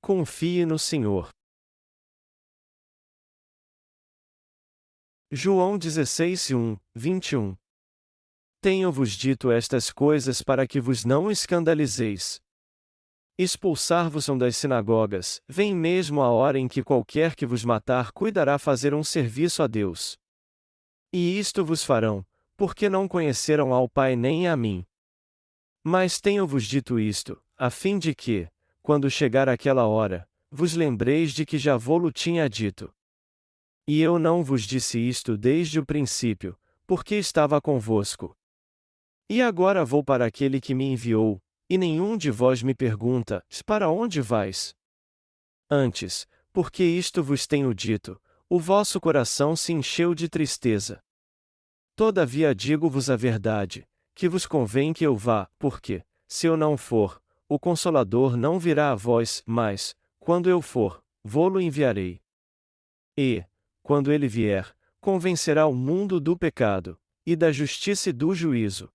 Confie no Senhor. João 16:21. Tenho-vos dito estas coisas para que vos não escandalizeis. Expulsar-vos-ão das sinagogas, vem mesmo a hora em que qualquer que vos matar cuidará fazer um serviço a Deus. E isto vos farão, porque não conheceram ao Pai nem a mim. Mas tenho-vos dito isto, a fim de que, quando chegar aquela hora, vos lembreis de que já vô-lo tinha dito. E eu não vos disse isto desde o princípio, porque estava convosco. E agora vou para aquele que me enviou, e nenhum de vós me pergunta: para onde vais? Antes, porque isto vos tenho dito, o vosso coração se encheu de tristeza. Todavia digo-vos a verdade, que vos convém que eu vá, porque, se eu não for, o Consolador não virá a vós, mas, quando eu for, vô-lo enviarei. E, quando ele vier, convencerá o mundo do pecado, e da justiça e do juízo.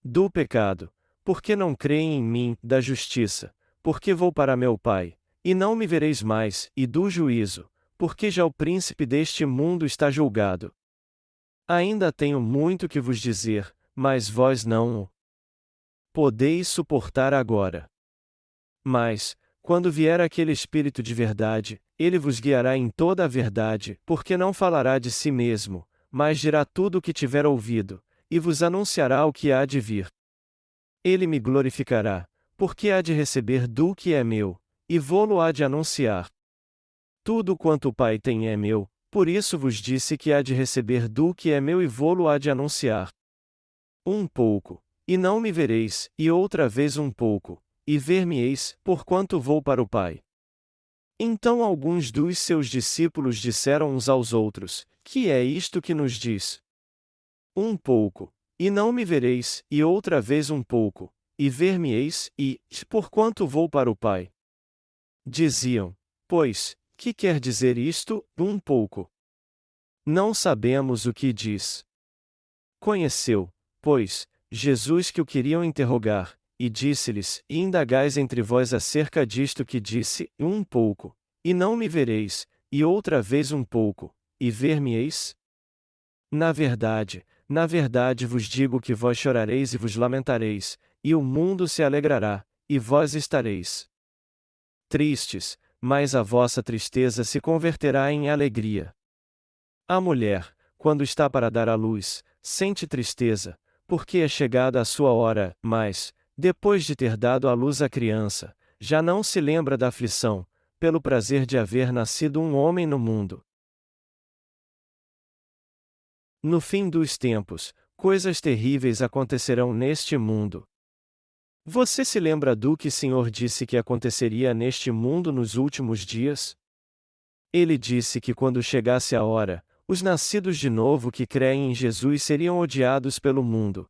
Do pecado, porque não creem em mim; da justiça, porque vou para meu Pai, e não me vereis mais; e do juízo, porque já o príncipe deste mundo está julgado. Ainda tenho muito que vos dizer, mas vós não o podeis suportar agora. Mas, quando vier aquele Espírito de verdade, ele vos guiará em toda a verdade, porque não falará de si mesmo, mas dirá tudo o que tiver ouvido, e vos anunciará o que há de vir. Ele me glorificará, porque há de receber do que é meu, e vô-lo há de anunciar. Tudo quanto o Pai tem é meu, por isso vos disse que há de receber do que é meu e vô-lo há de anunciar. Um pouco, e não me vereis; e outra vez um pouco, e ver-me-eis, porquanto vou para o Pai. Então alguns dos seus discípulos disseram uns aos outros: que é isto que nos diz? Um pouco, e não me vereis; e outra vez um pouco, e ver-me-eis, e, porquanto vou para o Pai. Diziam, pois, que quer dizer isto, um pouco? Não sabemos o que diz. Conheceu, pois, Jesus que o queriam interrogar, e disse-lhes: e indagais entre vós acerca disto que disse, um pouco, e não me vereis; e outra vez um pouco, e ver-me-eis? Na verdade vos digo que vós chorareis e vos lamentareis, e o mundo se alegrará, e vós estareis tristes, mas a vossa tristeza se converterá em alegria. A mulher, quando está para dar à luz, sente tristeza, porque é chegada a sua hora, mas, depois de ter dado à luz a criança, já não se lembra da aflição, pelo prazer de haver nascido um homem no mundo. No fim dos tempos, coisas terríveis acontecerão neste mundo. Você se lembra do que o Senhor disse que aconteceria neste mundo nos últimos dias? Ele disse que quando chegasse a hora, os nascidos de novo que creem em Jesus seriam odiados pelo mundo.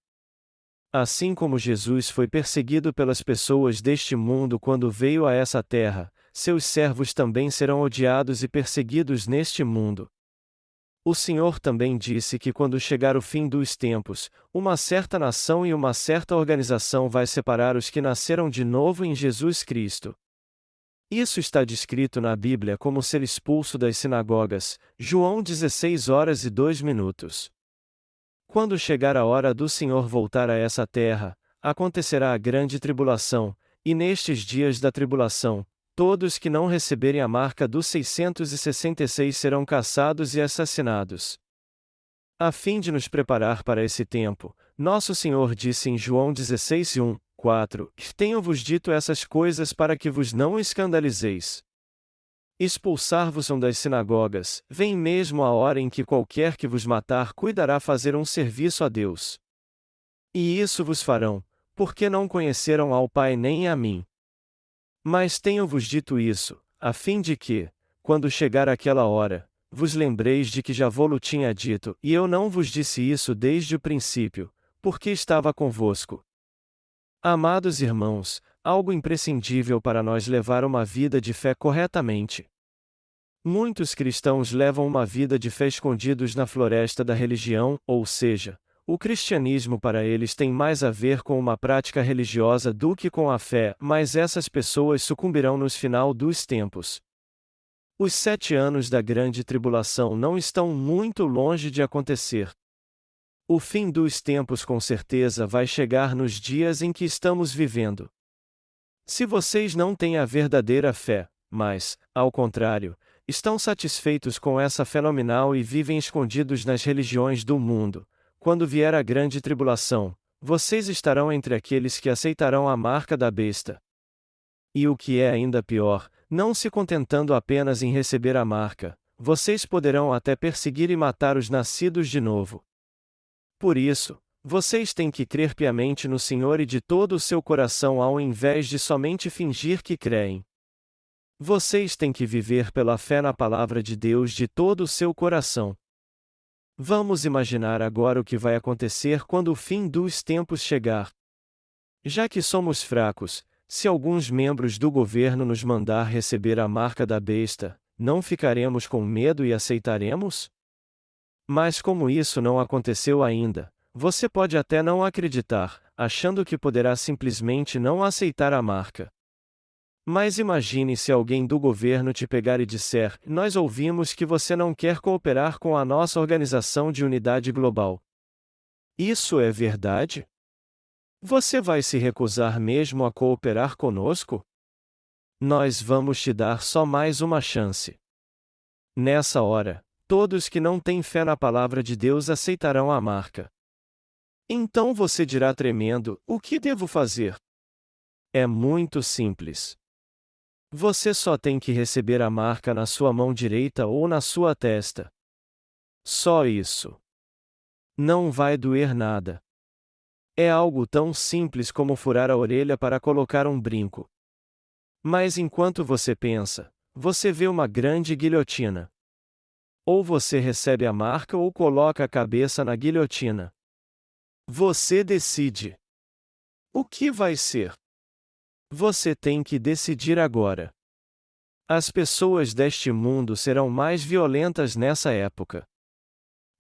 Assim como Jesus foi perseguido pelas pessoas deste mundo quando veio a essa terra, seus servos também serão odiados e perseguidos neste mundo. O Senhor também disse que quando chegar o fim dos tempos, uma certa nação e uma certa organização vai separar os que nasceram de novo em Jesus Cristo. Isso está descrito na Bíblia como ser expulso das sinagogas, João 16:02. Quando chegar a hora do Senhor voltar a essa terra, acontecerá a grande tribulação, e nestes dias da tribulação, todos que não receberem a marca dos 666 serão caçados e assassinados. A fim de nos preparar para esse tempo, nosso Senhor disse em João 16:4: tenho-vos dito essas coisas para que vos não escandalizeis. Expulsar-vos-ão das sinagogas, vem mesmo a hora em que qualquer que vos matar cuidará fazer um serviço a Deus. E isso vos farão, porque não conheceram ao Pai nem a mim. Mas tenho-vos dito isso, a fim de que, quando chegar aquela hora, vos lembreis de que já vô-lo tinha dito, e eu não vos disse isso desde o princípio, porque estava convosco. Amados irmãos, algo imprescindível para nós levar uma vida de fé corretamente. Muitos cristãos levam uma vida de fé escondidos na floresta da religião, ou seja, O cristianismo para eles tem mais a ver com uma prática religiosa do que com a fé, mas essas pessoas sucumbirão no final dos tempos. Os 7 anos da grande tribulação não estão muito longe de acontecer. O fim dos tempos com certeza vai chegar nos dias em que estamos vivendo. Se vocês não têm a verdadeira fé, mas, ao contrário, estão satisfeitos com essa fenomenal e vivem escondidos nas religiões do mundo, quando vier a grande tribulação, vocês estarão entre aqueles que aceitarão a marca da besta. E o que é ainda pior, não se contentando apenas em receber a marca, vocês poderão até perseguir e matar os nascidos de novo. Por isso, vocês têm que crer piamente no Senhor e de todo o seu coração ao invés de somente fingir que creem. Vocês têm que viver pela fé na palavra de Deus de todo o seu coração. Vamos imaginar agora o que vai acontecer quando o fim dos tempos chegar. Já que somos fracos, se alguns membros do governo nos mandar receber a marca da besta, não ficaremos com medo e aceitaremos? Mas como isso não aconteceu ainda, você pode até não acreditar, achando que poderá simplesmente não aceitar a marca. Mas imagine se alguém do governo te pegar e disser: "Nós ouvimos que você não quer cooperar com a nossa organização de unidade global. Isso é verdade? Você vai se recusar mesmo a cooperar conosco? Nós vamos te dar só mais uma chance." Nessa hora, todos que não têm fé na palavra de Deus aceitarão a marca. Então você dirá tremendo: "O que devo fazer?" É muito simples. Você só tem que receber a marca na sua mão direita ou na sua testa. Só isso. Não vai doer nada. É algo tão simples como furar a orelha para colocar um brinco. Mas enquanto você pensa, você vê uma grande guilhotina. Ou você recebe a marca ou coloca a cabeça na guilhotina. Você decide. O que vai ser? Você tem que decidir agora. As pessoas deste mundo serão mais violentas nessa época.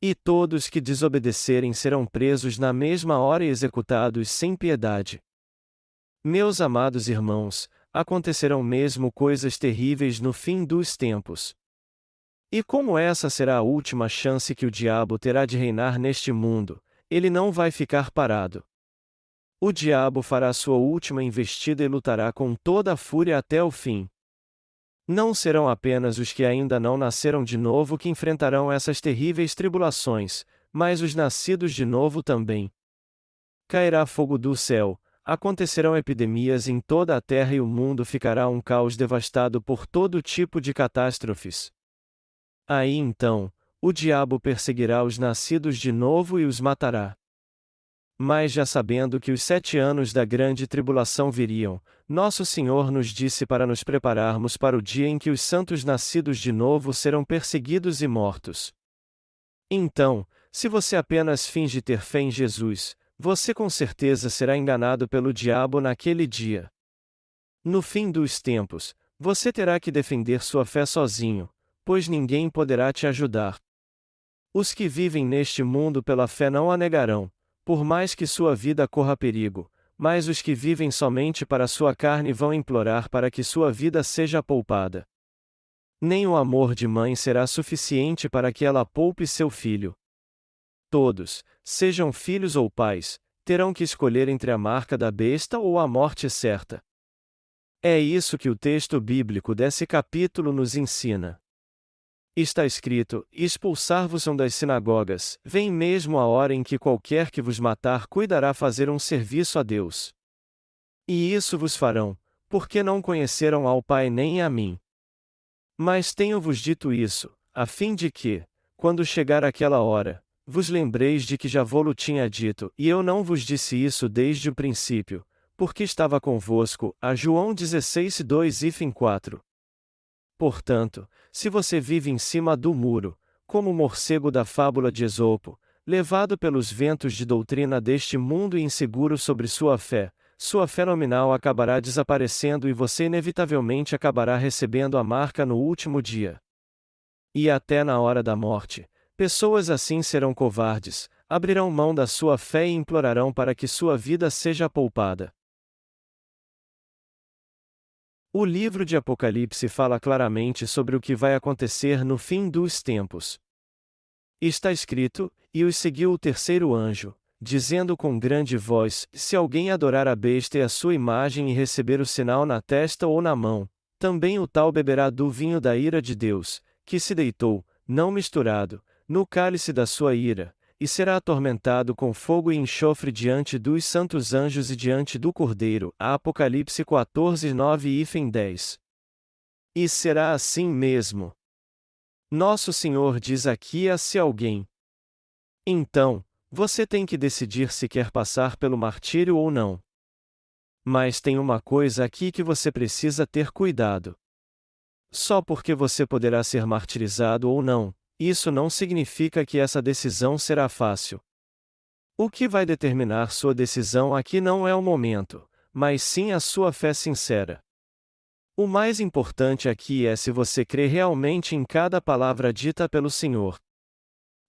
E todos que desobedecerem serão presos na mesma hora e executados sem piedade. Meus amados irmãos, acontecerão mesmo coisas terríveis no fim dos tempos. E como essa será a última chance que o diabo terá de reinar neste mundo, ele não vai ficar parado. O diabo fará sua última investida e lutará com toda a fúria até o fim. Não serão apenas os que ainda não nasceram de novo que enfrentarão essas terríveis tribulações, mas os nascidos de novo também. Cairá fogo do céu, acontecerão epidemias em toda a terra e o mundo ficará um caos devastado por todo tipo de catástrofes. Aí então, o diabo perseguirá os nascidos de novo e os matará. Mas já sabendo que os 7 anos da grande tribulação viriam, nosso Senhor nos disse para nos prepararmos para o dia em que os santos nascidos de novo serão perseguidos e mortos. Então, se você apenas finge ter fé em Jesus, você com certeza será enganado pelo diabo naquele dia. No fim dos tempos, você terá que defender sua fé sozinho, pois ninguém poderá te ajudar. Os que vivem neste mundo pela fé não a negarão, por mais que sua vida corra perigo, mas os que vivem somente para sua carne vão implorar para que sua vida seja poupada. Nem o amor de mãe será suficiente para que ela poupe seu filho. Todos, sejam filhos ou pais, terão que escolher entre a marca da besta ou a morte certa. É isso que o texto bíblico desse capítulo nos ensina. Está escrito: "Expulsar-vos-ão das sinagogas, vem mesmo a hora em que qualquer que vos matar cuidará fazer um serviço a Deus. E isso vos farão, porque não conheceram ao Pai nem a mim. Mas tenho-vos dito isso, a fim de que, quando chegar aquela hora, vos lembreis de que já vô-lo tinha dito, e eu não vos disse isso desde o princípio, porque estava convosco." A João 16:2-4. Portanto, se você vive em cima do muro, como o morcego da fábula de Esopo, levado pelos ventos de doutrina deste mundo e inseguro sobre sua fé nominal acabará desaparecendo e você inevitavelmente acabará recebendo a marca no último dia. E até na hora da morte, pessoas assim serão covardes, abrirão mão da sua fé e implorarão para que sua vida seja poupada. O livro de Apocalipse fala claramente sobre o que vai acontecer no fim dos tempos. Está escrito: "E os seguiu o terceiro anjo, dizendo com grande voz: Se alguém adorar a besta e a sua imagem e receber o sinal na testa ou na mão, também o tal beberá do vinho da ira de Deus, que se deitou, não misturado, no cálice da sua ira, e será atormentado com fogo e enxofre diante dos santos anjos e diante do Cordeiro." Apocalipse 14, 9 e 10. E será assim mesmo. Nosso Senhor diz aqui a se alguém. Então, você tem que decidir se quer passar pelo martírio ou não. Mas tem uma coisa aqui que você precisa ter cuidado. Só porque você poderá ser martirizado ou não, isso não significa que essa decisão será fácil. O que vai determinar sua decisão aqui não é o momento, mas sim a sua fé sincera. O mais importante aqui é se você crê realmente em cada palavra dita pelo Senhor.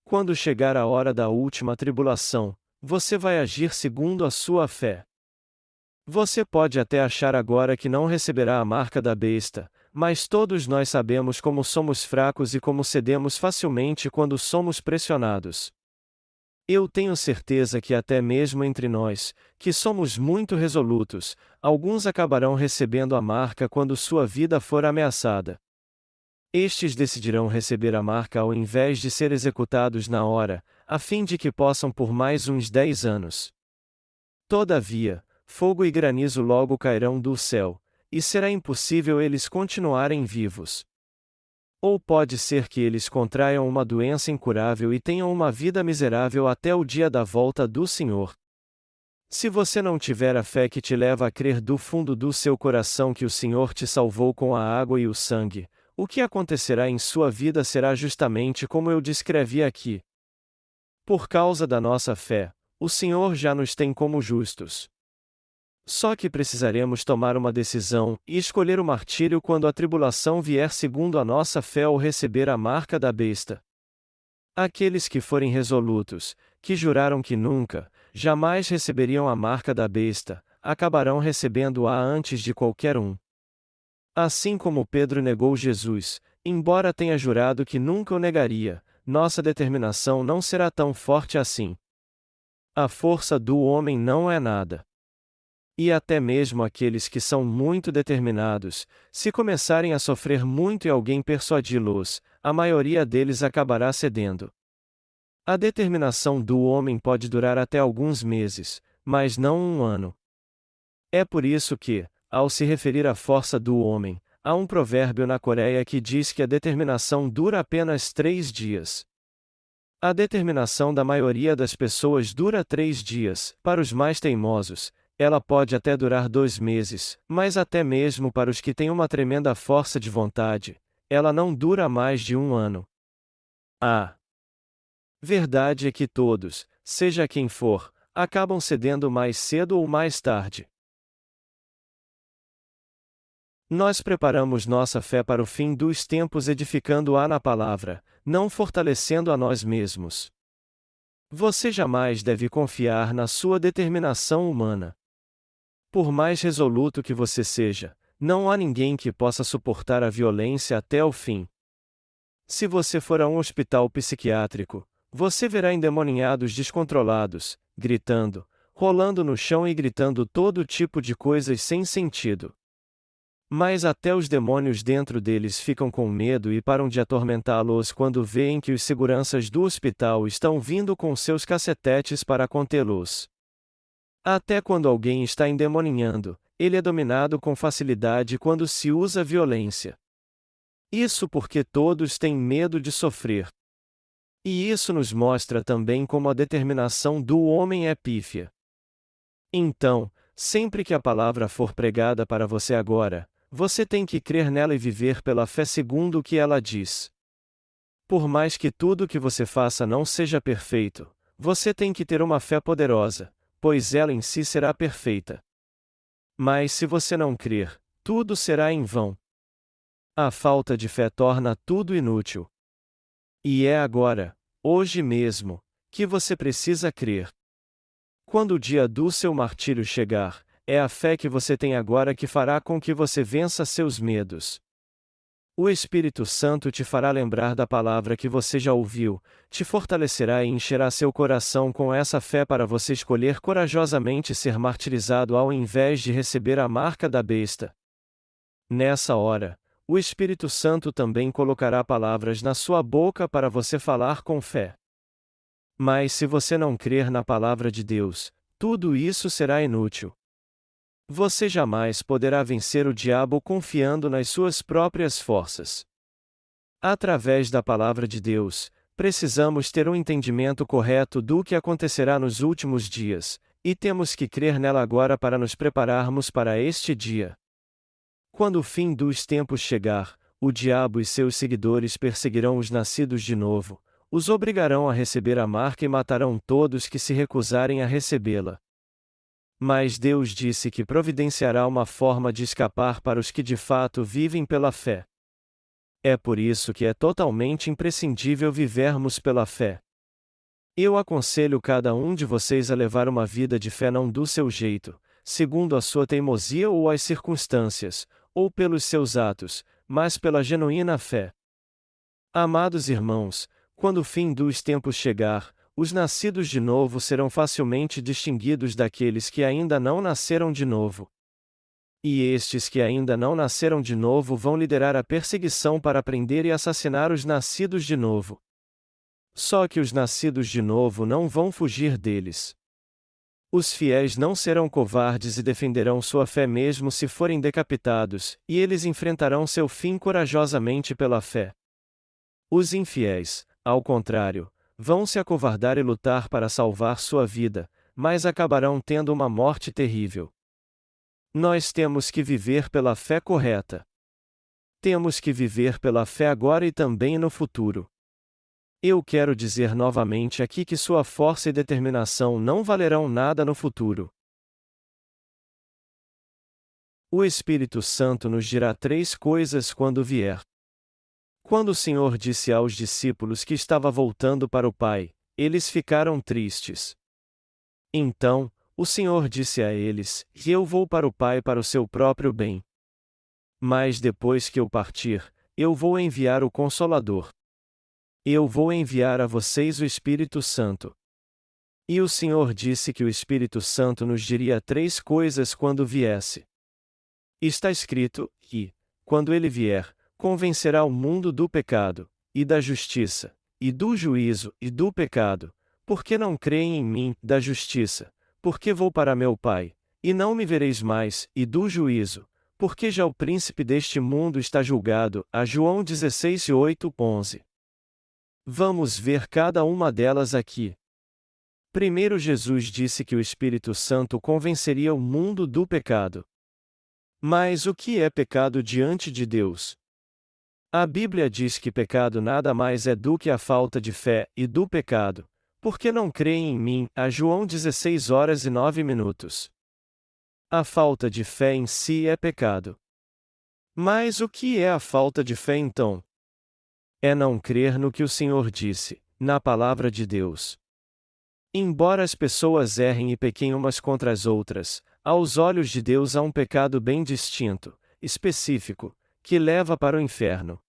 Quando chegar a hora da última tribulação, você vai agir segundo a sua fé. Você pode até achar agora que não receberá a marca da besta, mas todos nós sabemos como somos fracos e como cedemos facilmente quando somos pressionados. Eu tenho certeza que até mesmo entre nós, que somos muito resolutos, alguns acabarão recebendo a marca quando sua vida for ameaçada. Estes decidirão receber a marca ao invés de ser executados na hora, a fim de que possam por mais uns 10 anos. Todavia, fogo e granizo logo cairão do céu, e será impossível eles continuarem vivos. Ou pode ser que eles contraiam uma doença incurável e tenham uma vida miserável até o dia da volta do Senhor. Se você não tiver a fé que te leva a crer do fundo do seu coração que o Senhor te salvou com a água e o sangue, o que acontecerá em sua vida será justamente como eu descrevi aqui. Por causa da nossa fé, o Senhor já nos tem como justos. Só que precisaremos tomar uma decisão e escolher o martírio quando a tribulação vier segundo a nossa fé ou receber a marca da besta. Aqueles que forem resolutos, que juraram que nunca, jamais receberiam a marca da besta, acabarão recebendo-a antes de qualquer um. Assim como Pedro negou Jesus, embora tenha jurado que nunca o negaria, nossa determinação não será tão forte assim. A força do homem não é nada. E até mesmo aqueles que são muito determinados, se começarem a sofrer muito e alguém persuadi-los, a maioria deles acabará cedendo. A determinação do homem pode durar até alguns meses, mas não um ano. É por isso que, ao se referir à força do homem, há um provérbio na Coreia que diz que a determinação dura apenas 3 dias. A determinação da maioria das pessoas dura 3 dias, para os mais teimosos. Ela pode até durar 2 meses, mas até mesmo para os que têm uma tremenda força de vontade, ela não dura mais de um ano. A verdade é que todos, seja quem for, acabam cedendo mais cedo ou mais tarde. Nós preparamos nossa fé para o fim dos tempos edificando-a na palavra, não fortalecendo a nós mesmos. Você jamais deve confiar na sua determinação humana. Por mais resoluto que você seja, não há ninguém que possa suportar a violência até o fim. Se você for a um hospital psiquiátrico, você verá endemoniados descontrolados, gritando, rolando no chão e gritando todo tipo de coisas sem sentido. Mas até os demônios dentro deles ficam com medo e param de atormentá-los quando veem que os seguranças do hospital estão vindo com seus cacetetes para contê-los. Até quando alguém está endemoninhando, ele é dominado com facilidade quando se usa violência. Isso porque todos têm medo de sofrer. E isso nos mostra também como a determinação do homem é pífia. Então, sempre que a palavra for pregada para você agora, você tem que crer nela e viver pela fé segundo o que ela diz. Por mais que tudo que você faça não seja perfeito, você tem que ter uma fé poderosa, pois ela em si será perfeita. Mas se você não crer, tudo será em vão. A falta de fé torna tudo inútil. E é agora, hoje mesmo, Que você precisa crer. Quando o dia do seu martírio chegar, é a fé que você tem agora que fará com que você vença seus medos. O Espírito Santo te fará lembrar da palavra que você já ouviu, te fortalecerá e encherá seu coração com essa fé para você escolher corajosamente ser martirizado ao invés de receber a marca da besta. Nessa hora, o Espírito Santo também colocará palavras na sua boca para você falar com fé. Mas se você não crer na palavra de Deus, tudo isso será inútil. Você jamais poderá vencer o diabo confiando nas suas próprias forças. Através da palavra de Deus, precisamos ter um entendimento correto do que acontecerá nos últimos dias, e temos que crer nela agora para nos prepararmos para este dia. Quando o fim dos tempos chegar, o diabo e seus seguidores perseguirão os nascidos de novo, os obrigarão a receber a marca e matarão todos que se recusarem a recebê-la. Mas Deus disse que providenciará uma forma de escapar para os que de fato vivem pela fé. É por isso que é totalmente imprescindível vivermos pela fé. Eu aconselho cada um de vocês a levar uma vida de fé não do seu jeito, segundo a sua teimosia ou as circunstâncias, ou pelos seus atos, mas pela genuína fé. Amados irmãos, quando o fim dos tempos chegar, os nascidos de novo serão facilmente distinguidos daqueles que ainda não nasceram de novo. E estes que ainda não nasceram de novo vão liderar a perseguição para prender e assassinar os nascidos de novo. Só que os nascidos de novo não vão fugir deles. Os fiéis não serão covardes e defenderão sua fé mesmo se forem decapitados, e eles enfrentarão seu fim corajosamente pela fé. Os infiéis, ao contrário, vão se acovardar e lutar para salvar sua vida, mas acabarão tendo uma morte terrível. Nós temos que viver pela fé correta. Temos que viver pela fé agora e também no futuro. Eu quero dizer novamente aqui que sua força e determinação não valerão nada no futuro. O Espírito Santo nos dirá 3 coisas quando vier. Quando o Senhor disse aos discípulos que estava voltando para o Pai, eles ficaram tristes. Então, o Senhor disse a eles: Eu vou para o Pai para o seu próprio bem. Mas depois que eu partir, eu vou enviar o Consolador. Eu vou enviar a vocês o Espírito Santo. E o Senhor disse que o Espírito Santo nos diria 3 coisas quando viesse. Está escrito, e, quando ele vier, convencerá o mundo do pecado, e da justiça, e do juízo, e do pecado, porque não creem em mim, da justiça, porque vou para meu Pai, e não me vereis mais, e do juízo, porque já o príncipe deste mundo está julgado, a João 16:8-11. Vamos ver cada uma delas aqui. Primeiro, Jesus disse que o Espírito Santo convenceria o mundo do pecado. Mas o que é pecado diante de Deus? A Bíblia diz que pecado nada mais é do que a falta de fé, e do pecado, porque não creem em mim, a João 16:09. A falta de fé em si é pecado. Mas o que é a falta de fé então? É não crer no que o Senhor disse, na palavra de Deus. Embora as pessoas errem e pequem umas contra as outras, aos olhos de Deus há um pecado bem distinto, específico, que leva para o inferno.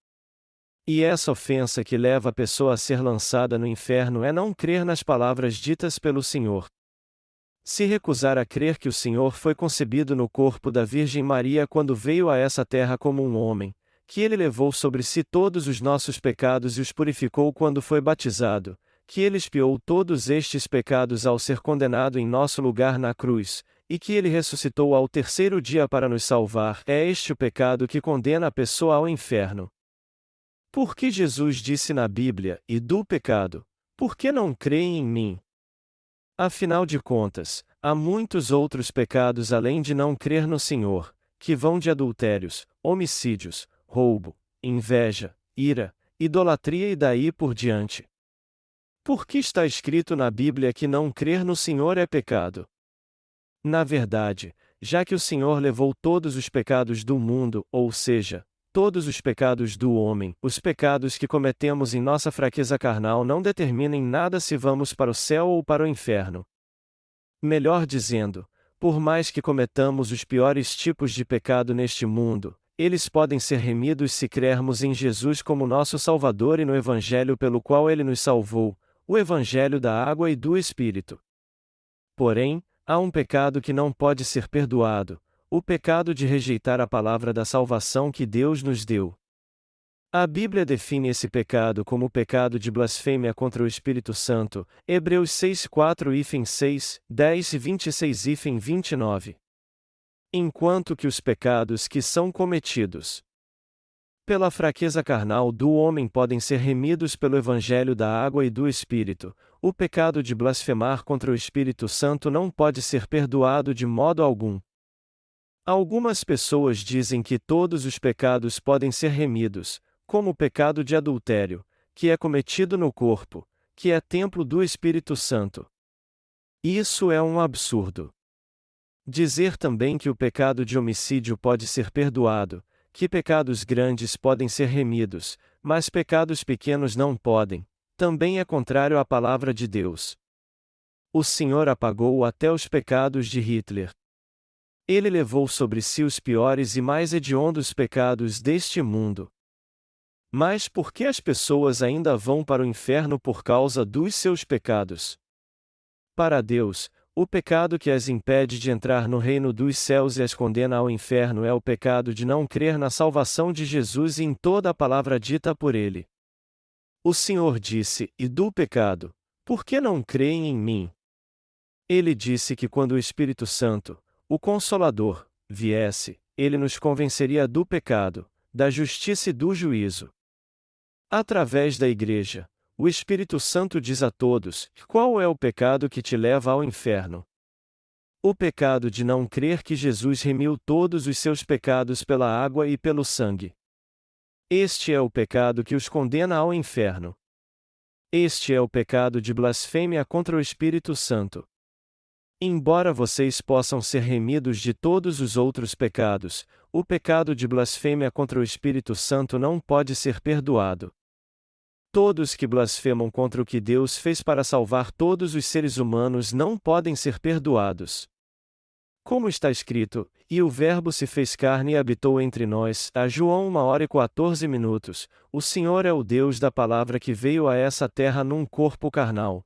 E essa ofensa que leva a pessoa a ser lançada no inferno é não crer nas palavras ditas pelo Senhor. Se recusar a crer que o Senhor foi concebido no corpo da Virgem Maria quando veio a essa terra como um homem, que ele levou sobre si todos os nossos pecados e os purificou quando foi batizado, que ele expiou todos estes pecados ao ser condenado em nosso lugar na cruz, e que ele ressuscitou ao terceiro dia para nos salvar, é este o pecado que condena a pessoa ao inferno. Porque Jesus disse na Bíblia, e do pecado, por que não creem em mim? Afinal de contas, há muitos outros pecados além de não crer no Senhor, que vão de adultérios, homicídios, roubo, inveja, ira, idolatria e daí por diante. Por que está escrito na Bíblia que não crer no Senhor é pecado? Na verdade, já que o Senhor levou todos os pecados do mundo, ou seja, Todos os pecados do homem, os pecados que cometemos em nossa fraqueza carnal, não determinam em nada se vamos para o céu ou para o inferno. Melhor dizendo, por mais que cometamos os piores tipos de pecado neste mundo, eles podem ser remidos se crermos em Jesus como nosso Salvador e no Evangelho pelo qual Ele nos salvou, o Evangelho da água e do Espírito. Porém, há um pecado que não pode ser perdoado: o pecado de rejeitar a palavra da salvação que Deus nos deu. A Bíblia define esse pecado como o pecado de blasfêmia contra o Espírito Santo, Hebreus 6:4-6, 10 e 26-29. Enquanto que os pecados que são cometidos pela fraqueza carnal do homem podem ser remidos pelo Evangelho da água e do Espírito, o pecado de blasfemar contra o Espírito Santo não pode ser perdoado de modo algum. Algumas pessoas dizem que todos os pecados podem ser remidos, como o pecado de adultério, que é cometido no corpo, que é templo do Espírito Santo. Isso é um absurdo. Dizer também que o pecado de homicídio pode ser perdoado, que pecados grandes podem ser remidos, mas pecados pequenos não podem, também é contrário à palavra de Deus. O Senhor apagou até os pecados de Hitler. Ele levou sobre si os piores e mais hediondos pecados deste mundo. Mas por que as pessoas ainda vão para o inferno por causa dos seus pecados? Para Deus, o pecado que as impede de entrar no reino dos céus e as condena ao inferno é o pecado de não crer na salvação de Jesus e em toda a palavra dita por Ele. O Senhor disse: "E do pecado, por que não creem em mim?" Ele disse que quando o Espírito Santo, o Consolador, viesse, Ele nos convenceria do pecado, da justiça e do juízo. Através da Igreja, o Espírito Santo diz a todos: qual é o pecado que te leva ao inferno? O pecado de não crer que Jesus remiu todos os seus pecados pela água e pelo sangue. Este é o pecado que os condena ao inferno. Este é o pecado de blasfêmia contra o Espírito Santo. Embora vocês possam ser remidos de todos os outros pecados, o pecado de blasfêmia contra o Espírito Santo não pode ser perdoado. Todos que blasfemam contra o que Deus fez para salvar todos os seres humanos não podem ser perdoados. Como está escrito: "E o Verbo se fez carne e habitou entre nós", a João 1h14, o Senhor é o Deus da palavra que veio a essa terra num corpo carnal.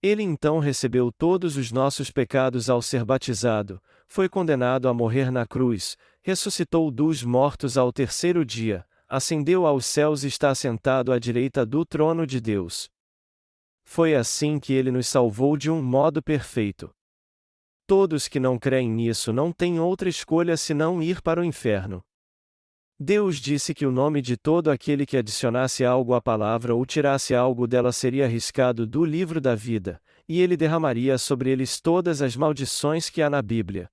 Ele então recebeu todos os nossos pecados ao ser batizado, foi condenado a morrer na cruz, ressuscitou dos mortos ao terceiro dia, ascendeu aos céus e está assentado à direita do trono de Deus. Foi assim que ele nos salvou de um modo perfeito. Todos que não creem nisso não têm outra escolha senão ir para o inferno. Deus disse que o nome de todo aquele que adicionasse algo à palavra ou tirasse algo dela seria arriscado do livro da vida, e ele derramaria sobre eles todas as maldições que há na Bíblia.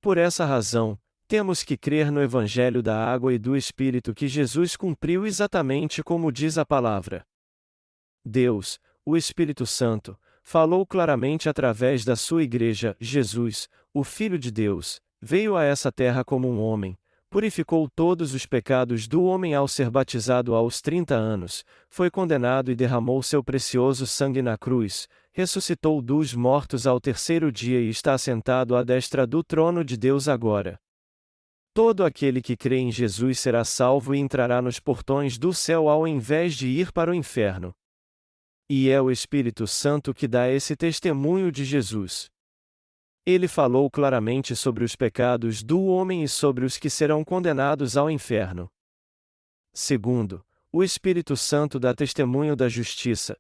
Por essa razão, temos que crer no Evangelho da água e do Espírito que Jesus cumpriu exatamente como diz a palavra. Deus, o Espírito Santo, falou claramente através da sua Igreja. Jesus, o Filho de Deus, veio a essa terra como um homem, purificou todos os pecados do homem ao ser batizado aos 30 anos, foi condenado e derramou seu precioso sangue na cruz, ressuscitou dos mortos ao terceiro dia e está assentado à destra do trono de Deus agora. Todo aquele que crê em Jesus será salvo e entrará nos portões do céu ao invés de ir para o inferno. E é o Espírito Santo que dá esse testemunho de Jesus. Ele falou claramente sobre os pecados do homem e sobre os que serão condenados ao inferno. Segundo, o Espírito Santo dá testemunho da justiça,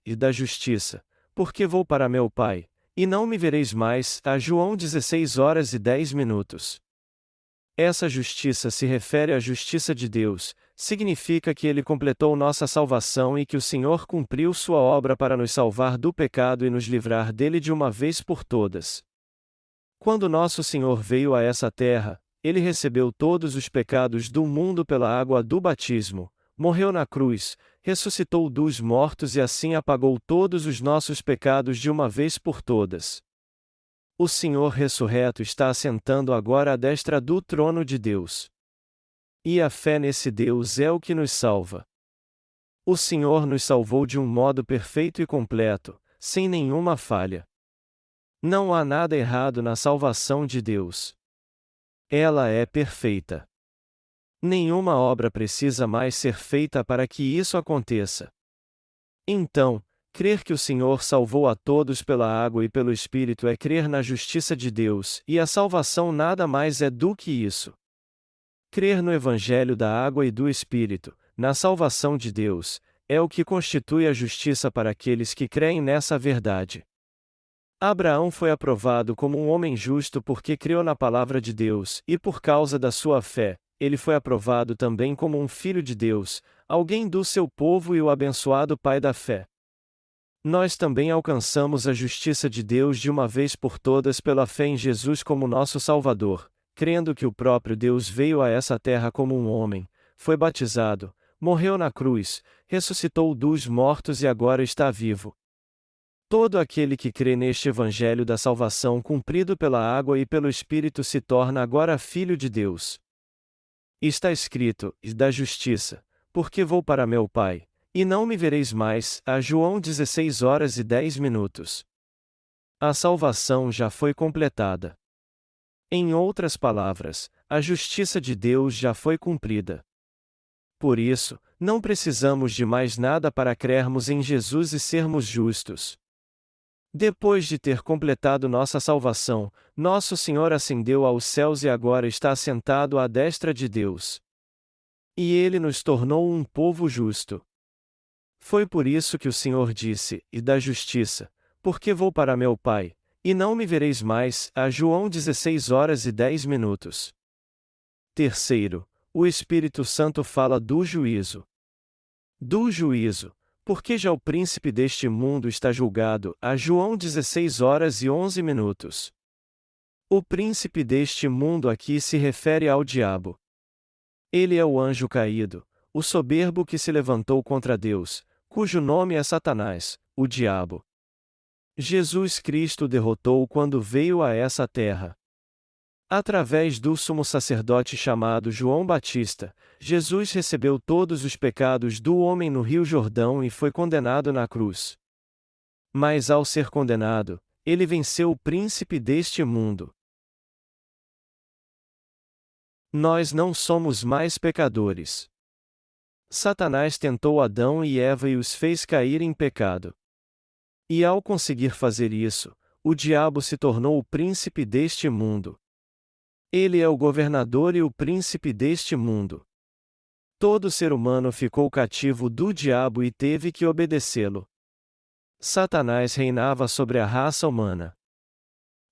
porque vou para meu Pai, e não me vereis mais, a João 16h10. Essa justiça se refere à justiça de Deus, significa que Ele completou nossa salvação e que o Senhor cumpriu sua obra para nos salvar do pecado e nos livrar dele de uma vez por todas. Quando nosso Senhor veio a essa terra, Ele recebeu todos os pecados do mundo pela água do batismo, morreu na cruz, ressuscitou dos mortos e assim apagou todos os nossos pecados de uma vez por todas. O Senhor ressurreto está assentando agora à destra do trono de Deus. E a fé nesse Deus é o que nos salva. O Senhor nos salvou de um modo perfeito e completo, sem nenhuma falha. Não há nada errado na salvação de Deus. Ela é perfeita. Nenhuma obra precisa mais ser feita para que isso aconteça. Então, crer que o Senhor salvou a todos pela água e pelo Espírito é crer na justiça de Deus, e a salvação nada mais é do que isso. Crer no Evangelho da água e do Espírito, na salvação de Deus, é o que constitui a justiça para aqueles que creem nessa verdade. Abraão foi aprovado como um homem justo porque creu na palavra de Deus, e por causa da sua fé, ele foi aprovado também como um filho de Deus, alguém do seu povo e o abençoado pai da fé. Nós também alcançamos a justiça de Deus de uma vez por todas pela fé em Jesus como nosso Salvador, crendo que o próprio Deus veio a essa terra como um homem, foi batizado, morreu na cruz, ressuscitou dos mortos e agora está vivo. Todo aquele que crê neste Evangelho da salvação cumprido pela água e pelo Espírito se torna agora filho de Deus. Está escrito, e da justiça, porque vou para meu Pai, e não me vereis mais, a João 16h10. A salvação já foi completada. Em outras palavras, a justiça de Deus já foi cumprida. Por isso, não precisamos de mais nada para crermos em Jesus e sermos justos. Depois de ter completado nossa salvação, nosso Senhor ascendeu aos céus e agora está assentado à destra de Deus. E Ele nos tornou um povo justo. Foi por isso que o Senhor disse, e da justiça, porque vou para meu Pai, e não me vereis mais, a João 16h10. Terceiro, o Espírito Santo fala do juízo. Do juízo. Porque já o príncipe deste mundo está julgado, a João 16h11. O príncipe deste mundo aqui se refere ao diabo. Ele é o anjo caído, o soberbo que se levantou contra Deus, cujo nome é Satanás, o diabo. Jesus Cristo o derrotou quando veio a essa terra. Através do sumo sacerdote chamado João Batista, Jesus recebeu todos os pecados do homem no Rio Jordão e foi condenado na cruz. Mas ao ser condenado, ele venceu o príncipe deste mundo. Nós não somos mais pecadores. Satanás tentou Adão e Eva e os fez cair em pecado. E ao conseguir fazer isso, o diabo se tornou o príncipe deste mundo. Ele é o governador e o príncipe deste mundo. Todo ser humano ficou cativo do diabo e teve que obedecê-lo. Satanás reinava sobre a raça humana.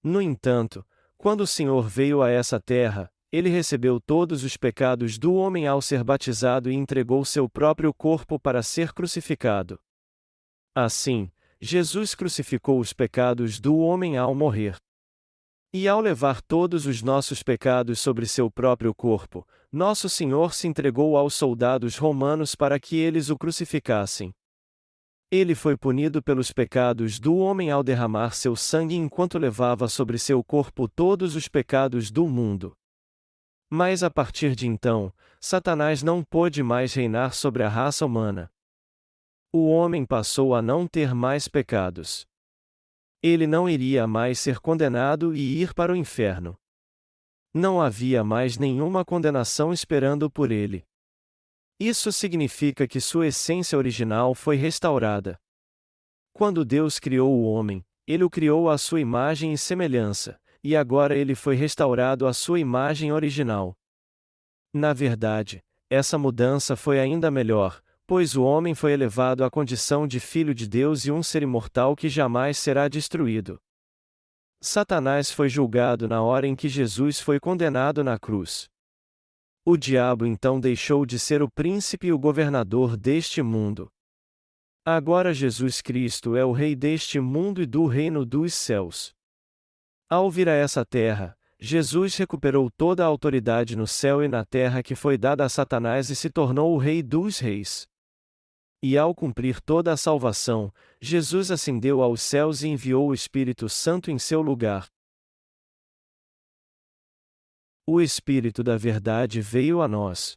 No entanto, quando o Senhor veio a essa terra, ele recebeu todos os pecados do homem ao ser batizado e entregou seu próprio corpo para ser crucificado. Assim, Jesus crucificou os pecados do homem ao morrer. E ao levar todos os nossos pecados sobre seu próprio corpo, nosso Senhor se entregou aos soldados romanos para que eles o crucificassem. Ele foi punido pelos pecados do homem ao derramar seu sangue enquanto levava sobre seu corpo todos os pecados do mundo. Mas a partir de então, Satanás não pôde mais reinar sobre a raça humana. O homem passou a não ter mais pecados. Ele não iria mais ser condenado e ir para o inferno. Não havia mais nenhuma condenação esperando por ele. Isso significa que sua essência original foi restaurada. Quando Deus criou o homem, ele o criou à sua imagem e semelhança, e agora ele foi restaurado à sua imagem original. Na verdade, essa mudança foi ainda melhor, pois o homem foi elevado à condição de filho de Deus e um ser imortal que jamais será destruído. Satanás foi julgado na hora em que Jesus foi condenado na cruz. O diabo então deixou de ser o príncipe e o governador deste mundo. Agora Jesus Cristo é o rei deste mundo e do reino dos céus. Ao vir a essa terra, Jesus recuperou toda a autoridade no céu e na terra que foi dada a Satanás e se tornou o rei dos reis. E ao cumprir toda a salvação, Jesus ascendeu aos céus e enviou o Espírito Santo em seu lugar. O Espírito da Verdade veio a nós.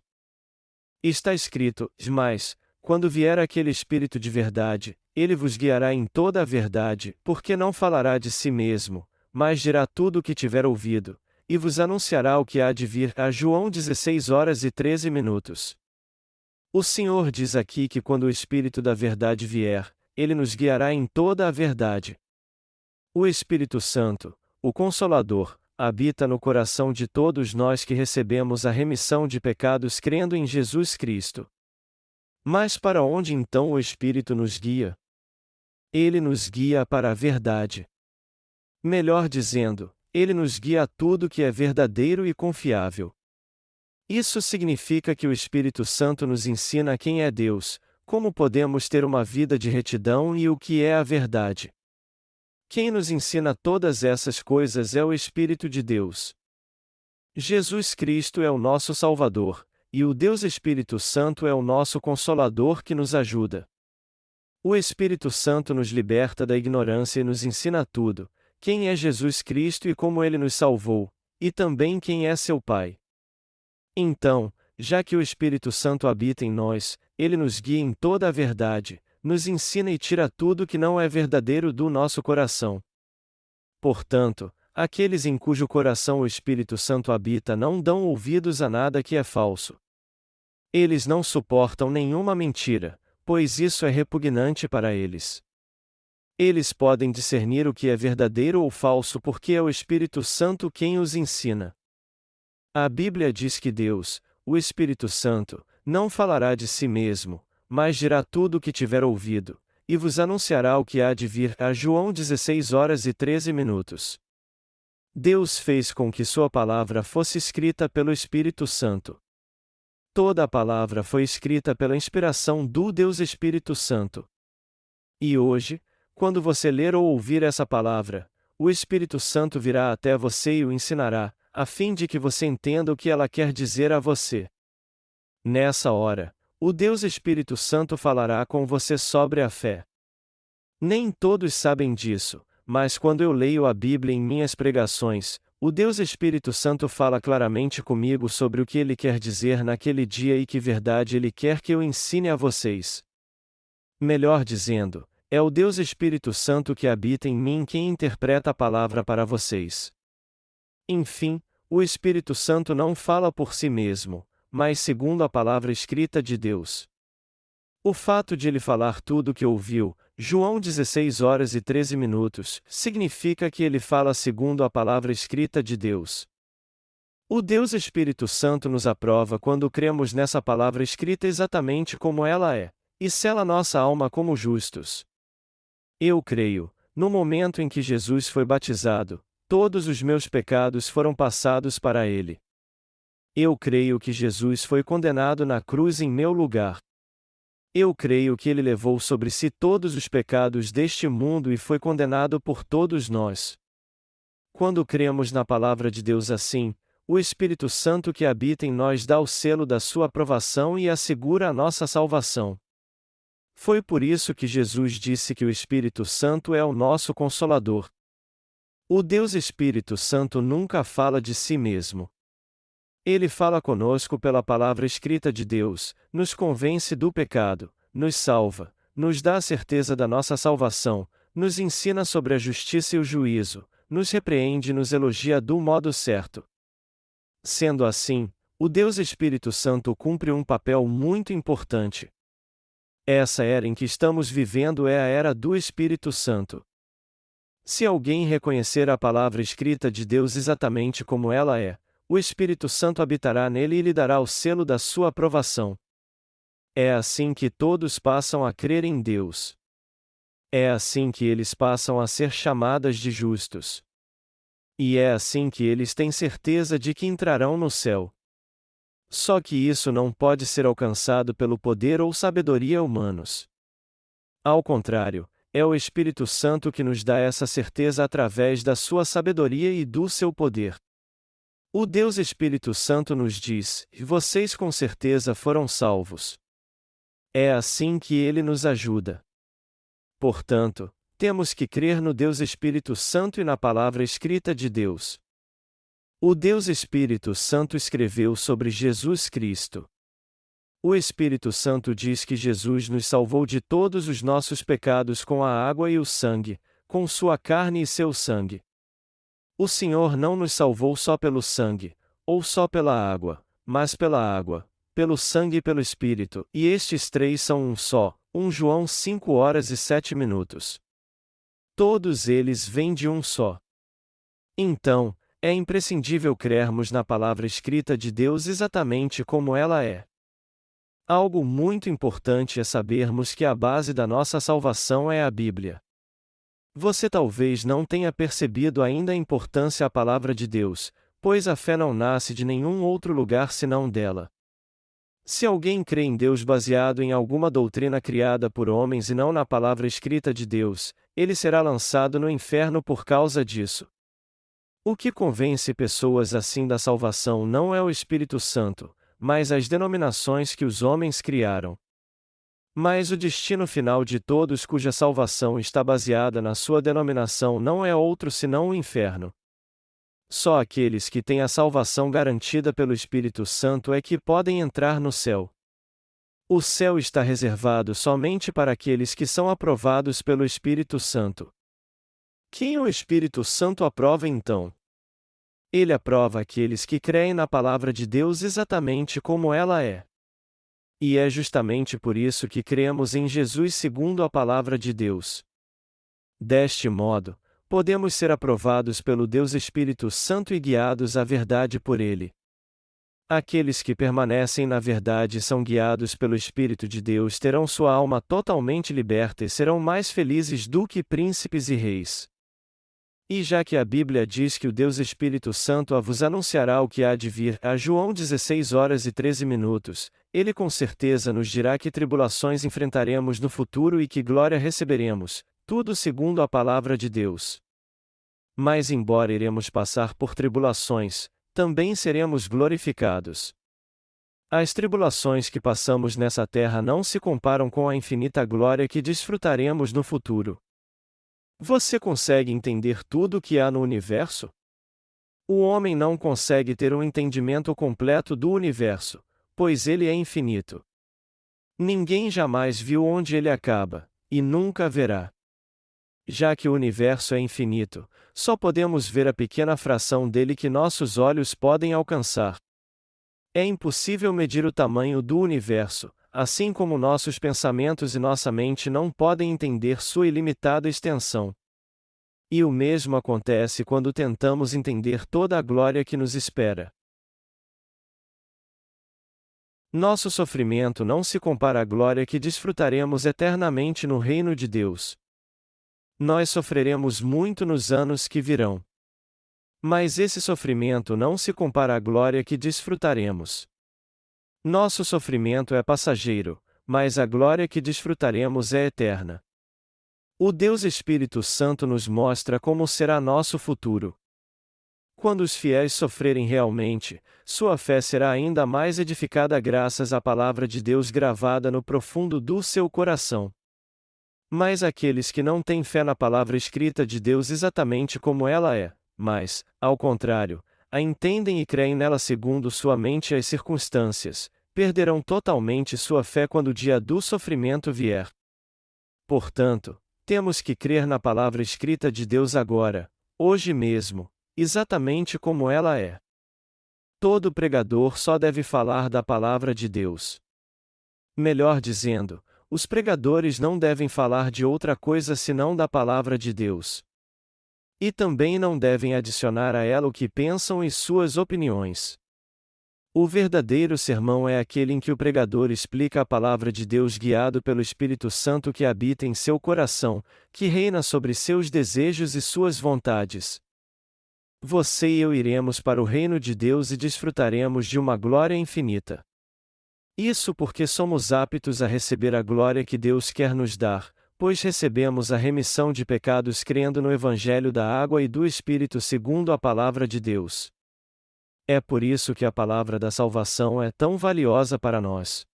Está escrito: mas, quando vier aquele Espírito de verdade, ele vos guiará em toda a verdade, porque não falará de si mesmo, mas dirá tudo o que tiver ouvido, e vos anunciará o que há de vir. A João 16:13. O Senhor diz aqui que quando o Espírito da verdade vier, ele nos guiará em toda a verdade. O Espírito Santo, o Consolador, habita no coração de todos nós que recebemos a remissão de pecados crendo em Jesus Cristo. Mas para onde então o Espírito nos guia? Ele nos guia para a verdade. Melhor dizendo, ele nos guia a tudo que é verdadeiro e confiável. Isso significa que o Espírito Santo nos ensina quem é Deus, como podemos ter uma vida de retidão e o que é a verdade. Quem nos ensina todas essas coisas é o Espírito de Deus. Jesus Cristo é o nosso Salvador, e o Deus Espírito Santo é o nosso Consolador que nos ajuda. O Espírito Santo nos liberta da ignorância e nos ensina tudo: quem é Jesus Cristo e como ele nos salvou, e também quem é seu Pai. Então, já que o Espírito Santo habita em nós, ele nos guia em toda a verdade, nos ensina e tira tudo que não é verdadeiro do nosso coração. Portanto, aqueles em cujo coração o Espírito Santo habita não dão ouvidos a nada que é falso. Eles não suportam nenhuma mentira, pois isso é repugnante para eles. Eles podem discernir o que é verdadeiro ou falso porque é o Espírito Santo quem os ensina. A Bíblia diz que Deus, o Espírito Santo, não falará de si mesmo, mas dirá tudo o que tiver ouvido, e vos anunciará o que há de vir. A João 16:13. Deus fez com que sua palavra fosse escrita pelo Espírito Santo. Toda a palavra foi escrita pela inspiração do Deus Espírito Santo. E hoje, quando você ler ou ouvir essa palavra, o Espírito Santo virá até você e o ensinará, a fim de que você entenda o que ela quer dizer a você. Nessa hora, o Deus Espírito Santo falará com você sobre a fé. Nem todos sabem disso, mas quando eu leio a Bíblia em minhas pregações, o Deus Espírito Santo fala claramente comigo sobre o que ele quer dizer naquele dia e que verdade ele quer que eu ensine a vocês. Melhor dizendo, é o Deus Espírito Santo que habita em mim quem interpreta a palavra para vocês. Enfim, o Espírito Santo não fala por si mesmo, mas segundo a palavra escrita de Deus. O fato de ele falar tudo o que ouviu, João 16:13, significa que ele fala segundo a palavra escrita de Deus. O Deus Espírito Santo nos aprova quando cremos nessa palavra escrita exatamente como ela é, e sela nossa alma como justos. Eu creio, no momento em que Jesus foi batizado, todos os meus pecados foram passados para ele. Eu creio que Jesus foi condenado na cruz em meu lugar. Eu creio que ele levou sobre si todos os pecados deste mundo e foi condenado por todos nós. Quando cremos na palavra de Deus assim, o Espírito Santo que habita em nós dá o selo da sua aprovação e assegura a nossa salvação. Foi por isso que Jesus disse que o Espírito Santo é o nosso Consolador. O Deus Espírito Santo nunca fala de si mesmo. Ele fala conosco pela palavra escrita de Deus, nos convence do pecado, nos salva, nos dá a certeza da nossa salvação, nos ensina sobre a justiça e o juízo, nos repreende e nos elogia do modo certo. Sendo assim, o Deus Espírito Santo cumpre um papel muito importante. Essa era em que estamos vivendo é a era do Espírito Santo. Se alguém reconhecer a palavra escrita de Deus exatamente como ela é, o Espírito Santo habitará nele e lhe dará o selo da sua aprovação. É assim que todos passam a crer em Deus. É assim que eles passam a ser chamados de justos. E é assim que eles têm certeza de que entrarão no céu. Só que isso não pode ser alcançado pelo poder ou sabedoria humanos. Ao contrário, é o Espírito Santo que nos dá essa certeza através da sua sabedoria e do seu poder. O Deus Espírito Santo nos diz: vocês com certeza foram salvos. É assim que ele nos ajuda. Portanto, temos que crer no Deus Espírito Santo e na palavra escrita de Deus. O Deus Espírito Santo escreveu sobre Jesus Cristo. O Espírito Santo diz que Jesus nos salvou de todos os nossos pecados com a água e o sangue, com sua carne e seu sangue. O Senhor não nos salvou só pelo sangue, ou só pela água, mas pela água, pelo sangue e pelo Espírito, e estes três são um só. 1 João 5:07. Todos eles vêm de um só. Então, é imprescindível crermos na palavra escrita de Deus exatamente como ela é. Algo muito importante é sabermos que a base da nossa salvação é a Bíblia. Você talvez não tenha percebido ainda a importância da palavra de Deus, pois a fé não nasce de nenhum outro lugar senão dela. Se alguém crê em Deus baseado em alguma doutrina criada por homens e não na palavra escrita de Deus, ele será lançado no inferno por causa disso. O que convence pessoas assim da salvação não é o Espírito Santo, mas as denominações que os homens criaram. Mas o destino final de todos cuja salvação está baseada na sua denominação não é outro senão o inferno. Só aqueles que têm a salvação garantida pelo Espírito Santo é que podem entrar no céu. O céu está reservado somente para aqueles que são aprovados pelo Espírito Santo. Quem o Espírito Santo aprova então? Ele aprova aqueles que creem na palavra de Deus exatamente como ela é. E é justamente por isso que cremos em Jesus segundo a palavra de Deus. Deste modo, podemos ser aprovados pelo Deus Espírito Santo e guiados à verdade por Ele. Aqueles que permanecem na verdade e são guiados pelo Espírito de Deus terão sua alma totalmente liberta e serão mais felizes do que príncipes e reis. E já que a Bíblia diz que o Deus Espírito Santo vos anunciará o que há de vir, a João 16:13, ele com certeza nos dirá que tribulações enfrentaremos no futuro e que glória receberemos, tudo segundo a palavra de Deus. Mas embora iremos passar por tribulações, também seremos glorificados. As tribulações que passamos nessa terra não se comparam com a infinita glória que desfrutaremos no futuro. Você consegue entender tudo o que há no universo? O homem não consegue ter um entendimento completo do universo, pois ele é infinito. Ninguém jamais viu onde ele acaba, e nunca haverá. Já que o universo é infinito, só podemos ver a pequena fração dele que nossos olhos podem alcançar. É impossível medir o tamanho do universo, assim como nossos pensamentos e nossa mente não podem entender sua ilimitada extensão. E o mesmo acontece quando tentamos entender toda a glória que nos espera. Nosso sofrimento não se compara à glória que desfrutaremos eternamente no reino de Deus. Nós sofreremos muito nos anos que virão. Mas esse sofrimento não se compara à glória que desfrutaremos. Nosso sofrimento é passageiro, mas a glória que desfrutaremos é eterna. O Deus Espírito Santo nos mostra como será nosso futuro. Quando os fiéis sofrerem realmente, sua fé será ainda mais edificada graças à palavra de Deus gravada no profundo do seu coração. Mas aqueles que não têm fé na palavra escrita de Deus exatamente como ela é, mas, ao contrário, a entendem e creem nela segundo sua mente e as circunstâncias, perderão totalmente sua fé quando o dia do sofrimento vier. Portanto, temos que crer na palavra escrita de Deus agora, hoje mesmo, exatamente como ela é. Todo pregador só deve falar da palavra de Deus. Melhor dizendo, os pregadores não devem falar de outra coisa senão da palavra de Deus. E também não devem adicionar a ela o que pensam e suas opiniões. O verdadeiro sermão é aquele em que o pregador explica a palavra de Deus guiado pelo Espírito Santo que habita em seu coração, que reina sobre seus desejos e suas vontades. Você e eu iremos para o reino de Deus e desfrutaremos de uma glória infinita. Isso porque somos aptos a receber a glória que Deus quer nos dar, pois recebemos a remissão de pecados crendo no Evangelho da água e do Espírito segundo a palavra de Deus. É por isso que a palavra da salvação é tão valiosa para nós.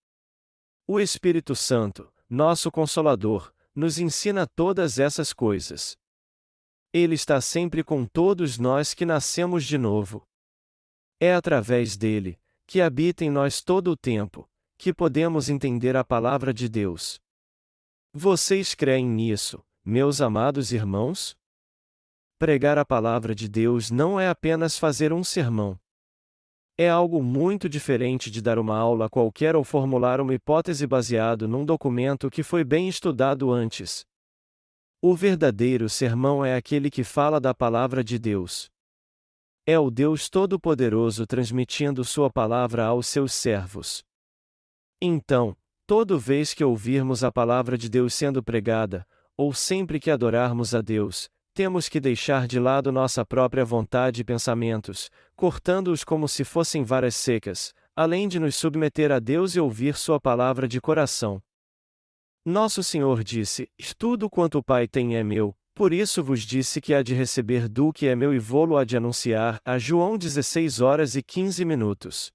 O Espírito Santo, nosso Consolador, nos ensina todas essas coisas. Ele está sempre com todos nós que nascemos de novo. É através dele, que habita em nós todo o tempo, que podemos entender a palavra de Deus. Vocês creem nisso, meus amados irmãos? Pregar a palavra de Deus não é apenas fazer um sermão. É algo muito diferente de dar uma aula qualquer ou formular uma hipótese baseado num documento que foi bem estudado antes. O verdadeiro sermão é aquele que fala da palavra de Deus. É o Deus Todo-Poderoso transmitindo sua palavra aos seus servos. Então, toda vez que ouvirmos a palavra de Deus sendo pregada, ou sempre que adorarmos a Deus, temos que deixar de lado nossa própria vontade e pensamentos, cortando-os como se fossem varas secas, além de nos submeter a Deus e ouvir sua palavra de coração. Nosso Senhor disse: "Tudo quanto o Pai tem é meu, por isso vos disse que há de receber do que é meu e vô-lo há de anunciar", a João 16h15.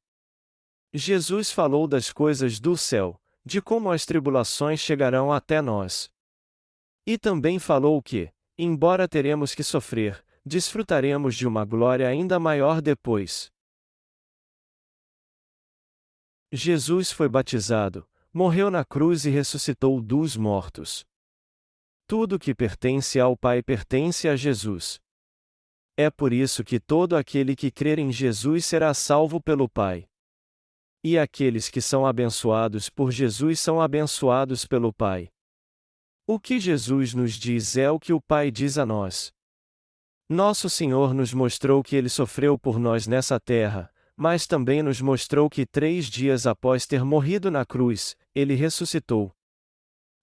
Jesus falou das coisas do céu, de como as tribulações chegarão até nós. E também falou que, embora teremos que sofrer, desfrutaremos de uma glória ainda maior depois. Jesus foi batizado, morreu na cruz e ressuscitou dos mortos. Tudo que pertence ao Pai pertence a Jesus. É por isso que todo aquele que crer em Jesus será salvo pelo Pai. E aqueles que são abençoados por Jesus são abençoados pelo Pai. O que Jesus nos diz é o que o Pai diz a nós. Nosso Senhor nos mostrou que Ele sofreu por nós nessa terra, mas também nos mostrou que 3 dias após ter morrido na cruz, Ele ressuscitou.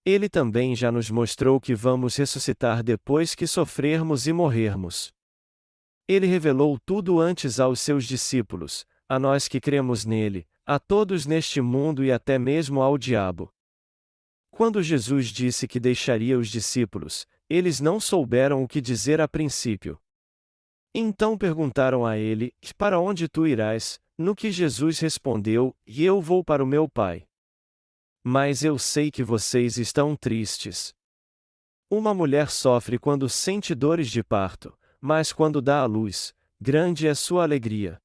Ele também já nos mostrou que vamos ressuscitar depois que sofrermos e morrermos. Ele revelou tudo antes aos seus discípulos, a nós que cremos nele, a todos neste mundo e até mesmo ao diabo. Quando Jesus disse que deixaria os discípulos, eles não souberam o que dizer a princípio. Então perguntaram a ele: "Para onde tu irás?" No que Jesus respondeu: "E eu vou para o meu Pai. Mas eu sei que vocês estão tristes." Uma mulher sofre quando sente dores de parto, mas quando dá à luz, grande é sua alegria.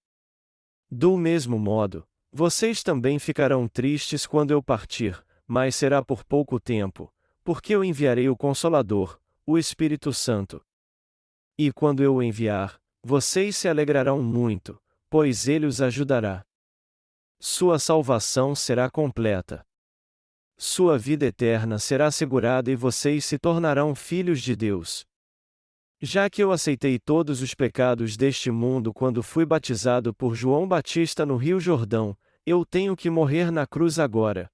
Do mesmo modo, vocês também ficarão tristes quando eu partir, mas será por pouco tempo, porque eu enviarei o Consolador, o Espírito Santo. E quando eu o enviar, vocês se alegrarão muito, pois ele os ajudará. Sua salvação será completa. Sua vida eterna será assegurada e vocês se tornarão filhos de Deus. Já que eu aceitei todos os pecados deste mundo quando fui batizado por João Batista no Rio Jordão, eu tenho que morrer na cruz agora.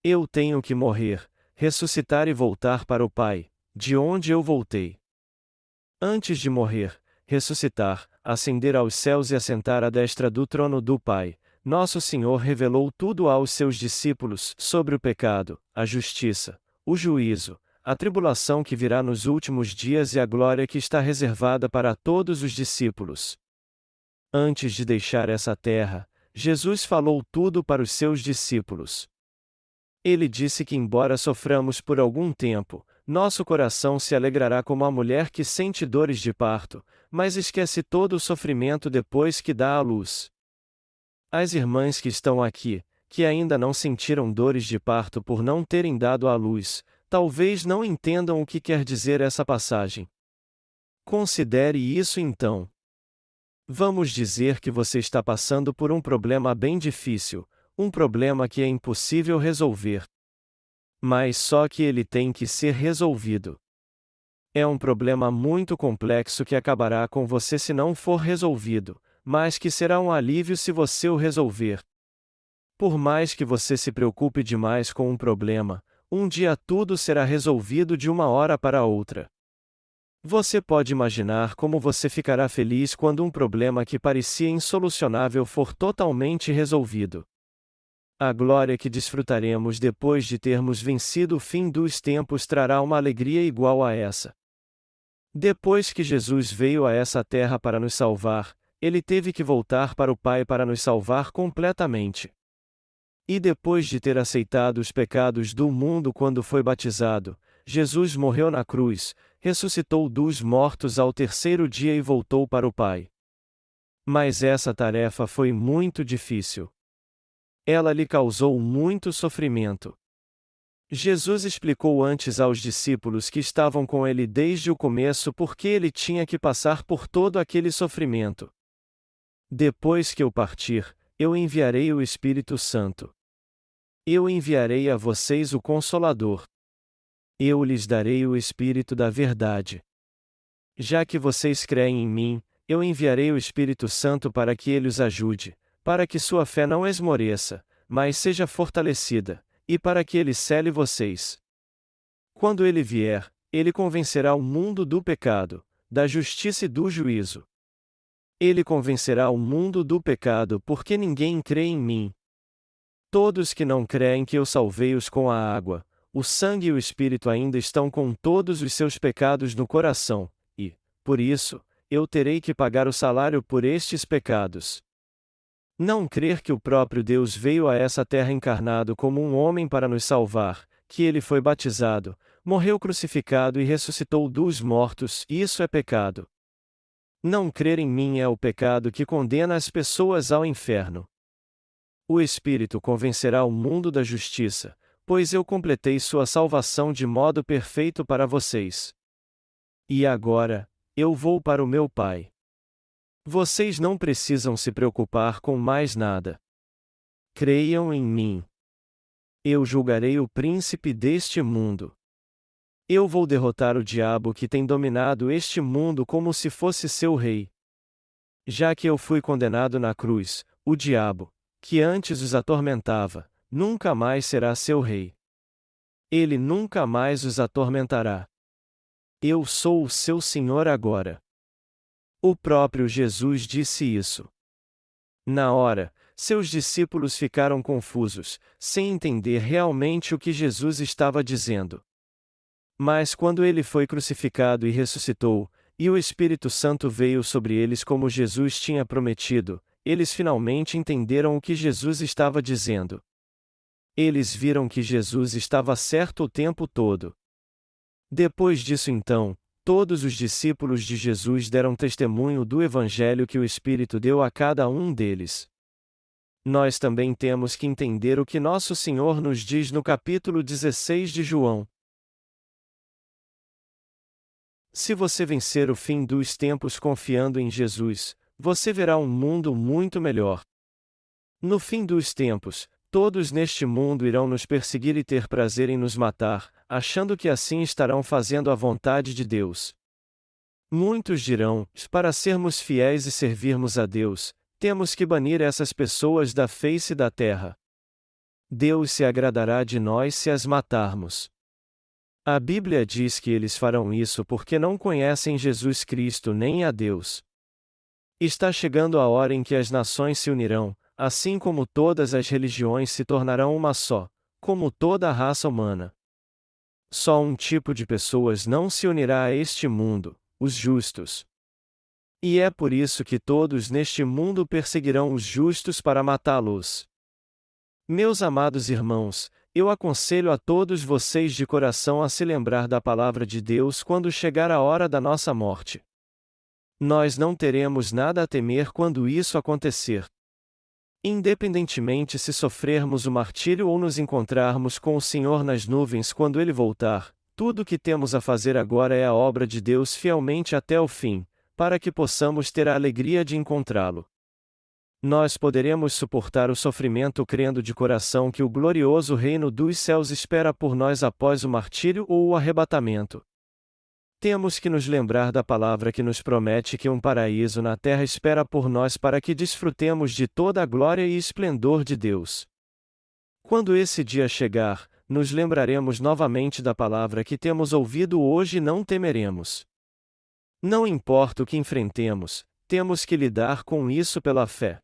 Eu tenho que morrer, ressuscitar e voltar para o Pai, de onde eu voltei. Antes de morrer, ressuscitar, ascender aos céus e assentar à destra do trono do Pai, nosso Senhor revelou tudo aos seus discípulos sobre o pecado, a justiça, o juízo, a tribulação que virá nos últimos dias e a glória que está reservada para todos os discípulos. Antes de deixar essa terra, Jesus falou tudo para os seus discípulos. Ele disse que, embora soframos por algum tempo, nosso coração se alegrará como a mulher que sente dores de parto, mas esquece todo o sofrimento depois que dá à luz. As irmãs que estão aqui, que ainda não sentiram dores de parto por não terem dado à luz, talvez não entendam o que quer dizer essa passagem. Considere isso então. Vamos dizer que você está passando por um problema bem difícil, um problema que é impossível resolver. Mas só que ele tem que ser resolvido. É um problema muito complexo que acabará com você se não for resolvido, mas que será um alívio se você o resolver. Por mais que você se preocupe demais com um problema, um dia tudo será resolvido de uma hora para outra. Você pode imaginar como você ficará feliz quando um problema que parecia insolucionável for totalmente resolvido. A glória que desfrutaremos depois de termos vencido o fim dos tempos trará uma alegria igual a essa. Depois que Jesus veio a essa terra para nos salvar, ele teve que voltar para o Pai para nos salvar completamente. E depois de ter aceitado os pecados do mundo quando foi batizado, Jesus morreu na cruz, ressuscitou dos mortos ao 3º dia e voltou para o Pai. Mas essa tarefa foi muito difícil. ela lhe causou muito sofrimento. Jesus explicou antes aos discípulos que estavam com ele desde o começo por que ele tinha que passar por todo aquele sofrimento. Depois que eu partir, eu enviarei o Espírito Santo. Eu enviarei a vocês o Consolador. Eu lhes darei o Espírito da verdade. Já que vocês creem em mim, eu enviarei o Espírito Santo para que ele os ajude, para que sua fé não esmoreça, mas seja fortalecida, e para que ele cele vocês. Quando ele vier, ele convencerá o mundo do pecado, da justiça e do juízo. Ele convencerá o mundo do pecado porque ninguém crê em mim. Todos que não creem que eu salvei-os com a água, o sangue e o Espírito ainda estão com todos os seus pecados no coração, e, por isso, eu terei que pagar o salário por estes pecados. Não crer que o próprio Deus veio a essa terra encarnado como um homem para nos salvar, que ele foi batizado, morreu crucificado e ressuscitou dos mortos, isso é pecado. Não crer em mim é o pecado que condena as pessoas ao inferno. O Espírito convencerá o mundo da justiça, pois eu completei sua salvação de modo perfeito para vocês. E agora, eu vou para o meu Pai. Vocês não precisam se preocupar com mais nada. Creiam em mim. Eu julgarei o príncipe deste mundo. Eu vou derrotar o diabo que tem dominado este mundo como se fosse seu rei. Já que eu fui condenado na cruz, o diabo, que antes os atormentava, nunca mais será seu rei. Ele nunca mais os atormentará. Eu sou o seu Senhor agora. O próprio Jesus disse isso. Na hora, seus discípulos ficaram confusos, sem entender realmente o que Jesus estava dizendo. Mas quando ele foi crucificado e ressuscitou, e o Espírito Santo veio sobre eles como Jesus tinha prometido, eles finalmente entenderam o que Jesus estava dizendo. Eles viram que Jesus estava certo o tempo todo. Depois disso então, todos os discípulos de Jesus deram testemunho do Evangelho que o Espírito deu a cada um deles. Nós também temos que entender o que nosso Senhor nos diz no capítulo 16 de João. Se você vencer o fim dos tempos confiando em Jesus, você verá um mundo muito melhor. No fim dos tempos, todos neste mundo irão nos perseguir e ter prazer em nos matar, achando que assim estarão fazendo a vontade de Deus. Muitos dirão: para sermos fiéis e servirmos a Deus, temos que banir essas pessoas da face da terra. Deus se agradará de nós se as matarmos. A Bíblia diz que eles farão isso porque não conhecem Jesus Cristo nem a Deus. Está chegando a hora em que as nações se unirão, assim como todas as religiões se tornarão uma só, como toda a raça humana. Só um tipo de pessoas não se unirá a este mundo, os justos. E é por isso que todos neste mundo perseguirão os justos para matá-los. Meus amados irmãos, eu aconselho a todos vocês de coração a se lembrar da palavra de Deus quando chegar a hora da nossa morte. Nós não teremos nada a temer quando isso acontecer. Independentemente se sofrermos o martírio ou nos encontrarmos com o Senhor nas nuvens quando Ele voltar, tudo o que temos a fazer agora é a obra de Deus fielmente até o fim, para que possamos ter a alegria de encontrá-lo. Nós poderemos suportar o sofrimento crendo de coração que o glorioso reino dos céus espera por nós após o martírio ou o arrebatamento. Temos que nos lembrar da palavra que nos promete que um paraíso na terra espera por nós para que desfrutemos de toda a glória e esplendor de Deus. Quando esse dia chegar, nos lembraremos novamente da palavra que temos ouvido hoje e não temeremos. Não importa o que enfrentemos, temos que lidar com isso pela fé.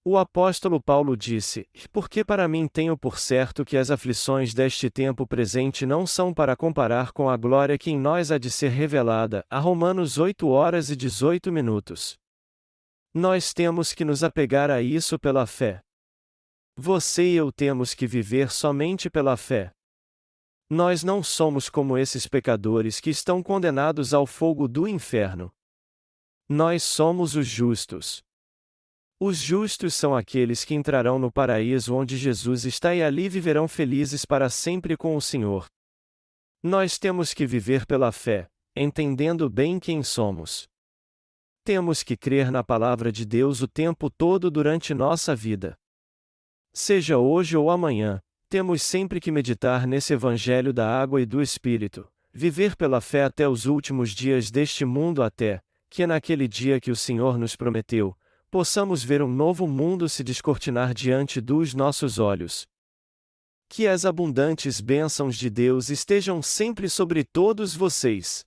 O apóstolo Paulo disse: porque para mim tenho por certo que as aflições deste tempo presente não são para comparar com a glória que em nós há de ser revelada. A Romanos 8h18. Nós temos que nos apegar a isso pela fé. Você e eu temos que viver somente pela fé. Nós não somos como esses pecadores que estão condenados ao fogo do inferno. Nós somos os justos. Os justos são aqueles que entrarão no paraíso onde Jesus está e ali viverão felizes para sempre com o Senhor. Nós temos que viver pela fé, entendendo bem quem somos. Temos que crer na palavra de Deus o tempo todo durante nossa vida. Seja hoje ou amanhã, temos sempre que meditar nesse Evangelho da água e do Espírito, viver pela fé até os últimos dias deste mundo até que naquele dia que o Senhor nos prometeu, possamos ver um novo mundo se descortinar diante dos nossos olhos. Que as abundantes bênçãos de Deus estejam sempre sobre todos vocês.